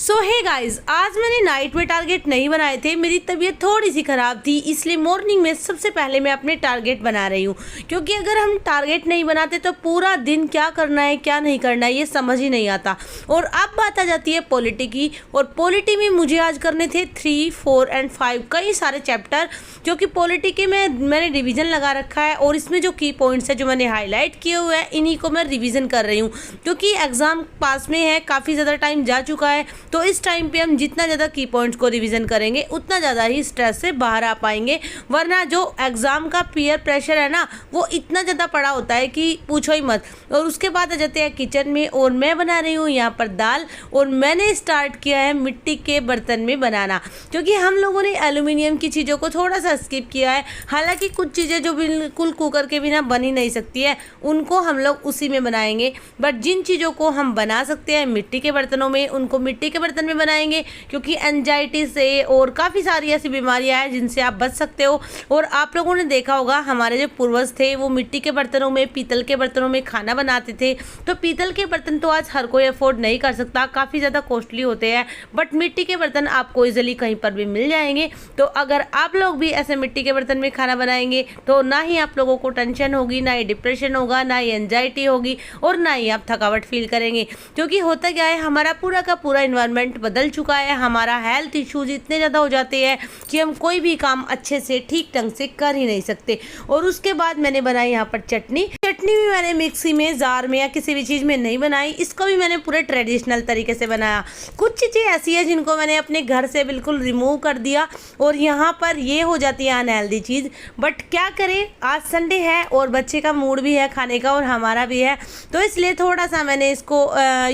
सो hey guys, आज मैंने night में टारगेट नहीं बनाए थे। मेरी तबीयत थोड़ी सी ख़राब थी, इसलिए मॉर्निंग में सबसे पहले मैं अपने टारगेट बना रही हूँ। क्योंकि अगर हम टारगेट नहीं बनाते तो पूरा दिन क्या करना है क्या नहीं करना है ये समझ ही नहीं आता। और अब बात आ जाती है पॉलिटी की, और पॉलिटी में मुझे आज करने थे 3, 4 एंड 5 कई सारे चैप्टर, क्योंकि पॉलिटी के मैंने रिविज़न लगा रखा है। और इसमें जो की पॉइंट्स है जो मैंने हाईलाइट किए हुए हैं इन्हीं को मैं रिविज़न कर रही हूँ, क्योंकि एग्ज़ाम पास में है, काफ़ी ज़्यादा टाइम जा चुका है। तो इस टाइम पे हम जितना ज़्यादा की पॉइंट्स को रिवीजन करेंगे उतना ज़्यादा ही स्ट्रेस से बाहर आ पाएंगे। वरना जो एग्ज़ाम का पीयर प्रेशर है ना, वो इतना ज़्यादा पड़ा होता है कि पूछो ही मत। और उसके बाद आ जाते हैं किचन में, और मैं बना रही हूँ यहाँ पर दाल। और मैंने स्टार्ट किया है मिट्टी के बर्तन में बनाना, क्योंकि हम लोगों ने एल्यूमिनियम की चीज़ों को थोड़ा सा स्किप किया है। हालाँकि कुछ चीज़ें जो बिल्कुल कुकर के बिना बन ही नहीं सकती है उनको हम लोग उसी में बनाएंगे, बट जिन चीज़ों को हम बना सकते हैं मिट्टी के बर्तनों में उनको मिट्टी के बर्तन में बनाएंगे। क्योंकि एंजाइटी से और काफ़ी सारी ऐसी बीमारियां हैं जिनसे आप बच सकते हो। और आप लोगों ने देखा होगा हमारे जो पूर्वज थे वो मिट्टी के बर्तनों में, पीतल के बर्तनों में खाना बनाते थे। तो पीतल के बर्तन तो आज हर कोई अफोर्ड नहीं कर सकता, काफ़ी ज़्यादा कॉस्टली होते हैं, बट मिट्टी के बर्तन आपको ईजिली कहीं पर भी मिल जाएंगे। तो अगर आप लोग भी ऐसे मिट्टी के बर्तन में खाना बनाएंगे तो ना ही आप लोगों को टेंशन होगी, ना ही डिप्रेशन होगा, ना ही एंजाइटी होगी, और ना ही आप थकावट फील करेंगे। क्योंकि होता क्या है, हमारा पूरा का पूरा इन्वायरमेंट बदल चुका है। हमारा हेल्थ इश्यूज इतने ज़्यादा हो जाते हैं कि हम कोई भी काम अच्छे से ठीक ढंग से कर ही नहीं सकते। और उसके बाद मैंने बनाई यहाँ पर चटनी भी मैंने मिक्सी में, जार में या किसी भी चीज़ में नहीं बनाई। इसको भी मैंने पूरे ट्रेडिशनल तरीके से बनाया। कुछ चीज़ें ऐसी है जिनको मैंने अपने घर से बिल्कुल रिमूव कर दिया, और यहाँ पर ये हो जाती है अनहेल्दी चीज़। बट क्या करें, आज संडे है और बच्चे का मूड भी है खाने का और हमारा भी है, तो इसलिए थोड़ा सा मैंने इसको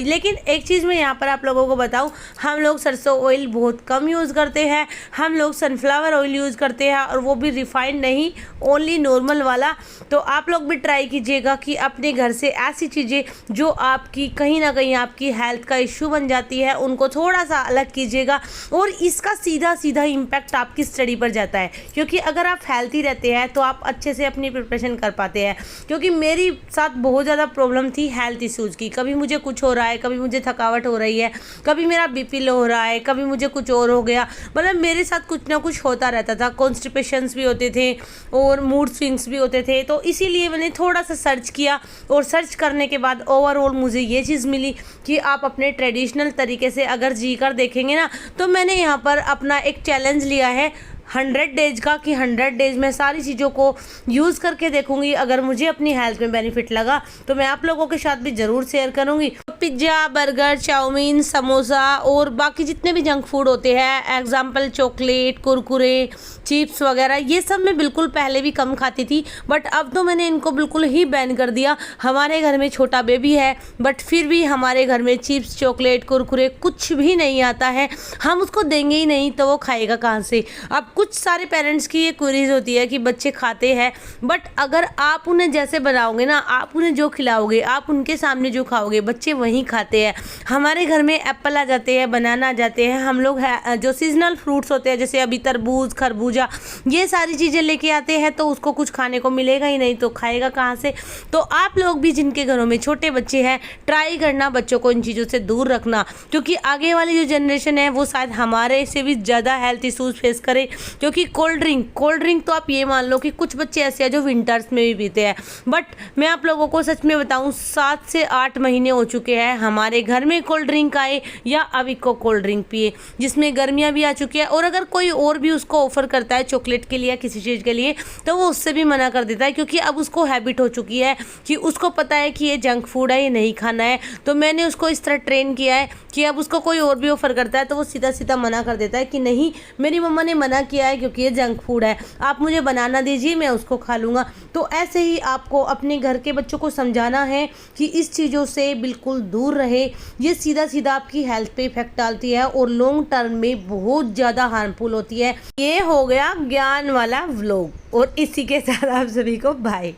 लेकिन एक चीज़ मैं यहाँ पर आप लोगों को बताऊँ, हम लोग सरसों ऑयल बहुत कम यूज़ करते हैं। हम लोग सनफ्लावर ऑयल यूज़ करते हैं, और वो भी रिफाइंड नहीं, ओनली नॉर्मल वाला। तो आप लोग भी ट्राई कीजिएगा कि अपने घर से ऐसी चीज़ें जो आपकी कहीं ना कहीं आपकी हेल्थ का इशू बन जाती है उनको थोड़ा सा अलग कीजिएगा। और इसका सीधा सीधा इम्पैक्ट आपकी स्टडी पर जाता है, क्योंकि अगर आप हेल्थी रहते हैं तो आप अच्छे से अपनी प्रिपरेशन कर पाते हैं। क्योंकि मेरी साथ बहुत ज़्यादा प्रॉब्लम थी हेल्थ इशूज़ की, कभी मुझे कुछ हो रहा है, कभी मुझे थकावट हो रही है, कभी मेरा बीपी लो हो रहा है, कभी मुझे कुछ और हो गया। मतलब मेरे साथ कुछ ना कुछ होता रहता था, कॉन्स्टिपेशंस भी होते थे और मूड स्विंग्स भी होते थे। तो इसीलिए मैंने थोड़ा सा सर्च किया, और सर्च करने के बाद ओवरऑल मुझे ये चीज़ मिली कि आप अपने ट्रेडिशनल तरीके से अगर जी कर देखेंगे ना, तो मैंने यहाँ पर अपना एक चैलेंज लिया है 100 डेज का, कि 100 डेज में सारी चीज़ों को यूज़ करके देखूंगी। अगर मुझे अपनी हेल्थ में बेनिफिट लगा तो मैं आप लोगों के साथ भी ज़रूर शेयर करूंगी। पिज्ज़ा, बर्गर, चाउमीन, समोसा और बाकी जितने भी जंक फूड होते हैं, एग्जाम्पल चॉकलेट, कुरकुरे, चिप्स वगैरह, ये सब मैं बिल्कुल पहले भी कम खाती थी, बट अब तो मैंने इनको बिल्कुल ही बैन कर दिया। हमारे घर में छोटा बेबी है, बट फिर भी हमारे घर में चिप्स, चॉकलेट, कुरकुरे कुछ भी नहीं आता है। हम उसको देंगे ही नहीं तो वो खाएगा कहाँ से। अब कुछ सारे पेरेंट्स की ये क्वेरीज होती है कि बच्चे खाते हैं, बट अगर आप उन्हें जैसे बनाओगे ना, आप उन्हें जो खिलाओगे, आप उनके सामने जो खाओगे, बच्चे वहीं खाते हैं। हमारे घर में एप्पल आ जाते हैं, बनाना आ जाते हैं, हम लोग जो सीजनल फ्रूट्स होते हैं जैसे अभी तरबूज, खरबूजा, ये सारी चीज़ें लेके आते हैं, तो उसको कुछ खाने को मिलेगा ही नहीं तो खाएगा कहाँ से। तो आप लोग भी जिनके घरों में छोटे बच्चे हैं, ट्राई करना बच्चों को इन चीज़ों से दूर रखना, क्योंकि आगे वाली जो जनरेशन है वो शायद हमारे से भी ज़्यादा हेल्थ इशूज़ फेस करे। क्योंकि कोल्ड ड्रिंक तो आप ये मान लो कि कुछ बच्चे ऐसे हैं जो विंटर्स में भी पीते हैं। बट मैं आप लोगों को सच में बताऊं, 7 से 8 महीने हो चुके हैं हमारे घर में कोल्ड ड्रिंक आए या अभी को कोल्ड ड्रिंक पिए, जिसमें गर्मियां भी आ चुकी है। और अगर कोई और भी उसको ऑफर करता है चॉकलेट के लिए या किसी चीज़ के लिए, तो वो उससे भी मना कर देता है, क्योंकि अब उसको हैबिट हो चुकी है कि उसको पता है कि ये जंक फूड है, ये नहीं खाना है। तो मैंने उसको इस तरह ट्रेन किया है कि अब उसको कोई और भी ऑफर करता है तो वो सीधा सीधा मना कर देता है कि नहीं, मेरी मम्मा ने मना किया है क्योंकि ये जंक फूड है, आप मुझे बनाना दीजिए, मैं उसको खा लूँगा। तो ऐसे ही आपको अपने घर के बच्चों को समझाना है कि इस चीज़ों से बिल्कुल दूर रहे। ये सीधा सीधा आपकी हेल्थ पे इफेक्ट डालती है और लॉन्ग टर्म में बहुत ज़्यादा हार्मफुल होती है। ये हो गया ज्ञान वाला व्लॉग, और इसी के साथ आप सभी को बाय।